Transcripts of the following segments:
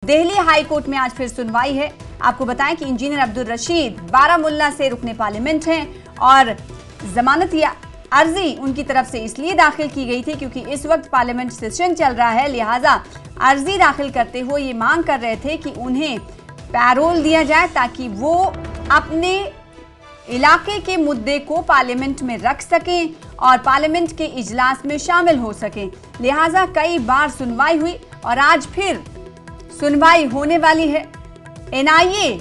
Delhi high court में आज फिर सुनवाई है। आपको बताएं कि इंजीनियर अब्दुल रशीद बारामुल्ला से रुकने पार्लियामेंट हैं और जमानत या अर्जी उनकी तरफ से इसलिए दाखिल की गई थी क्योंकि इस वक्त पार्लियामेंट सेशन चल रहा है, लिहाजा अर्जी दाखिल करते हुए ये मांग कर रहे थे कि उन्हें पैरोल दिया जाए ताकि वो अपने इलाके के मुद्दे को पार्लियामेंट में रख सकें और पार्लियामेंट के इजलास में शामिल हो सकें। लिहाजा कई बार सुनवाई हुई और आज फिर सुनवाई होने वाली है। एनआईए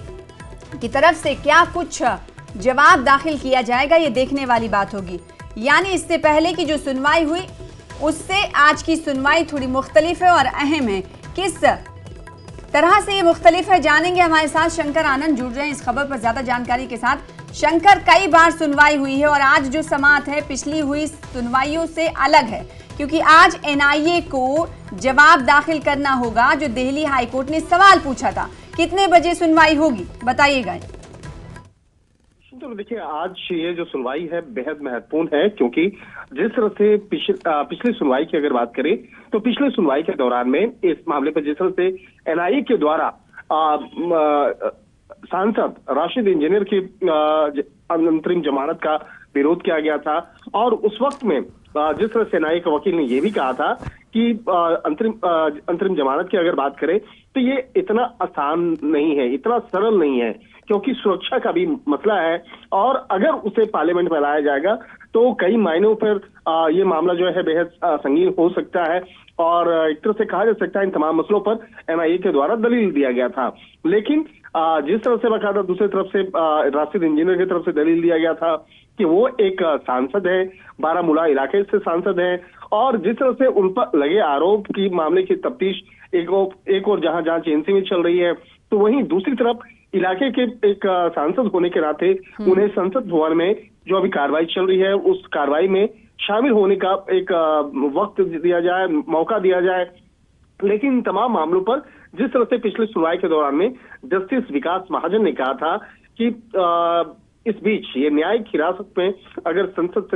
की तरफ से क्या कुछ जवाब दाखिल किया जाएगा, ये देखने वाली बात होगी। यानी इससे पहले की जो सुनवाई हुई उससे आज की सुनवाई थोड़ी मुख्तलिफ है और अहम है। किस तरह से ये मुख्तलिफ है जानेंगे। हमारे साथ शंकर आनंद जुड़ रहे हैं इस खबर पर ज्यादा जानकारी के साथ। शंकर, कई बार सुनवाई हुई है और आज जो समाअत है पिछली हुई सुनवाइयों से अलग है क्योंकि आज एनआईए को जवाब दाखिल करना होगा। जो दिल्ली हाई कोर्ट ने सवाल पूछा था, कितने बजे सुनवाई होगी बताइएगा। तो देखिए, आज ये जो सुनवाई है बेहद महत्वपूर्ण है क्योंकि जिस तरह से पिछली सुनवाई की अगर बात करें तो पिछली सुनवाई के दौरान में इस मामले पर जिस तरह से एनआईए के द्वारा सांसद राशिद इंजीनियर की अंतरिम जमानत का विरोध किया गया था और उस वक्त में जिस तरह से एनआईए के वकील ने यह भी कहा था कि अंतरिम जमानत की अगर बात करें तो ये इतना आसान नहीं है, इतना सरल नहीं है क्योंकि सुरक्षा का भी मसला है और अगर उसे पार्लियामेंट में लाया जाएगा तो कई मायनों पर ये मामला जो है बेहद संगीन हो सकता है और एक तरह से कहा जा सकता है इन तमाम मसलों पर एनआईए के द्वारा दलील दिया गया था। लेकिन जिस तरह से बाकायदा दूसरी तरफ से राशिद इंजीनियर की तरफ से दलील दिया गया था कि वो एक सांसद है, बारामूला इलाके से सांसद है और जिस तरह से उन पर लगे आरोप की मामले की तफ्तीश एक और जहां एजेंसी में चल रही है तो वहीं दूसरी तरफ इलाके के एक सांसद होने के नाते उन्हें संसद भवन में जो अभी कार्रवाई चल रही है उस कार्रवाई में शामिल होने का एक वक्त दिया जाए, मौका दिया जाए। लेकिन इन तमाम मामलों पर जिस तरह से पिछली सुनवाई के दौरान में जस्टिस विकास महाजन ने कहा था कि इस बीच ये न्यायिक हिरासत में अगर संसद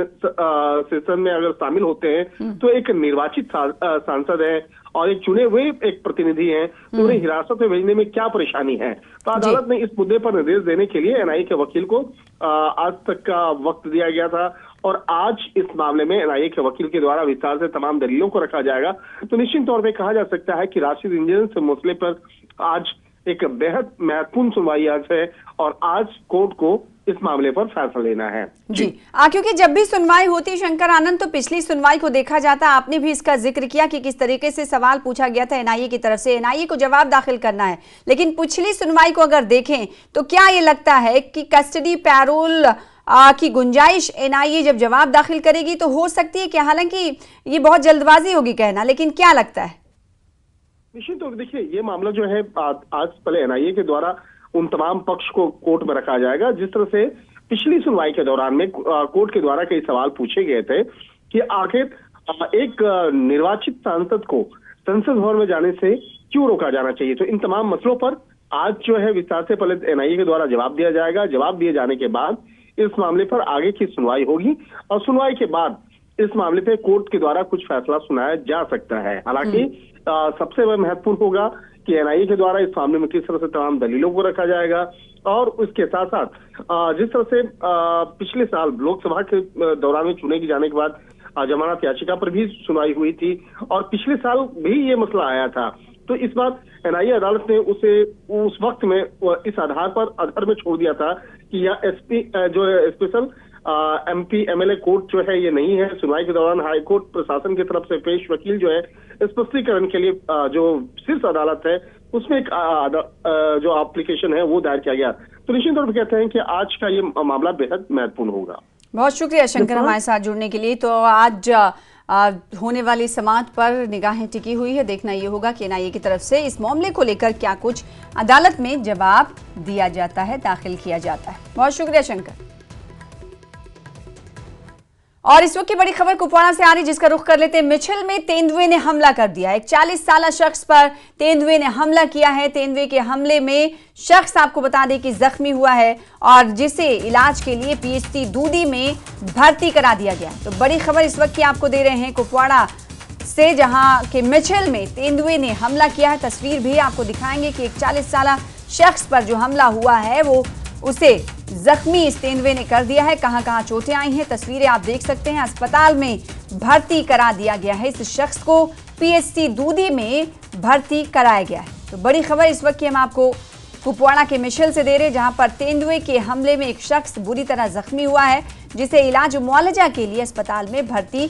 सेशन में अगर शामिल होते हैं तो एक निर्वाचित सांसद है और एक चुने हुए एक प्रतिनिधि हैं तो उन्हें हिरासत में भेजने में क्या परेशानी है। तो अदालत ने इस मुद्दे पर निर्देश देने के लिए एनआईए के वकील को आज तक का वक्त दिया गया था और आज इस मामले में एनआईए के वकील के द्वारा विस्तार से तमाम दलीलों को रखा जाएगा। तो निश्चित तौर पर कहा जा सकता है कि राशिद इंजीनियर से मसले पर आज एक बेहद महत्वपूर्ण सुनवाई आज है और आज कोर्ट को इस मामले पर फैसला लेना है जी। क्योंकि जब भी सुनवाई होती शंकर आनंद तो पिछली सुनवाई को देखा जाता, आपने भी इसका जिक्र किया कि किस तरीके से सवाल पूछा गया था एनआईए की तरफ से, एनआईए को जवाब दाखिल करना है। लेकिन पिछली सुनवाई को अगर देखें तो क्या ये लगता है कि कस्टडी पैरोल की गुंजाइश एनआईए जब जवाब दाखिल करेगी तो हो सकती है कि हालांकि ये बहुत जल्दबाजी होगी कहना, लेकिन क्या लगता है? निश्चित तौर पर देखिए ये मामला जो है आज पहले एनआईए के द्वारा उन तमाम पक्ष को कोर्ट में रखा जाएगा। जिस तरह से पिछली सुनवाई के दौरान में कोर्ट के द्वारा कई सवाल पूछे गए थे कि आखिर एक निर्वाचित सांसद को संसद भवन में जाने से क्यों रोका जाना चाहिए। तो इन तमाम मसलों पर आज जो है विस्तार से पहले एनआईए के द्वारा जवाब दिया जाएगा। जवाब दिए जाने के बाद इस मामले पर आगे की सुनवाई होगी और सुनवाई के बाद इस मामले पे कोर्ट के द्वारा कुछ फैसला सुनाया जा सकता है। हालांकि सबसे महत्वपूर्ण होगा कि एनआईए के द्वारा इस मामले में किस तरह से तमाम दलीलों को रखा जाएगा और उसके साथ साथ जिस तरह से पिछले साल लोकसभा के दौरान में चुने जाने के बाद जमानत याचिका पर भी सुनवाई हुई थी और पिछले साल भी ये मसला आया था। तो इस बार एनआईए अदालत ने उसे उस वक्त में इस आधार पर अधर में छोड़ दिया था कि यह जो स्पेशल एमपी एमएलए कोर्ट जो है ये नहीं है। सुनवाई के दौरान हाई कोर्ट प्रशासन की तरफ से पेश वकील जो है स्पष्टीकरण के लिए जो शीर्ष अदालत है उसमें एक जो एप्लीकेशन है वो दायर किया गया। तो निश्चित तौर पर कहते हैं कि आज का ये मामला बेहद महत्वपूर्ण होगा। बहुत शुक्रिया शंकर हमारे साथ जुड़ने के लिए। तो आज होने वाली समाअत पर निगाहें टिकी हुई है, देखना ये होगा कि एनआईए की तरफ से इस मामले को लेकर क्या कुछ अदालत में जवाब दिया जाता है, दाखिल किया जाता है। बहुत शुक्रिया शंकर। और इस वक्त की बड़ी खबर कुपवाड़ा से आ रही जिसका रुख कर लेते हैं। मिचिल में तेंदुए ने हमला कर दिया। एक 40 साल शख्स पर तेंदुए ने हमला किया है। तेंदुए के हमले में शख्स आपको बता दें कि जख्मी हुआ है और जिसे इलाज के लिए पीएचसी दूधी में भर्ती करा दिया गया। तो बड़ी खबर इस वक्त की आपको दे रहे हैं कुपवाड़ा से, जहां के मिचेल में तेंदुए ने हमला किया है। तस्वीर भी आपको दिखाएंगे कि एक 40 साल शख्स पर जो हमला हुआ है वो उसे जख्मी इस तेंदुए ने कर दिया है। कहां-कहां चोटें आई हैं, तस्वीरें आप देख सकते हैं। अस्पताल में भर्ती करा दिया गया है। इस शख्स को पीएचसी दूधी में भर्ती कराया गया है। तो बड़ी खबर इस वक्त की हम आपको कुपवाड़ा के मिशेल से दे रहे, जहां पर तेंदुए के हमले में एक शख्स बुरी तरह जख्मी हुआ है, जिसे इलाज मुआवजा के लिए अस्पताल में भर्ती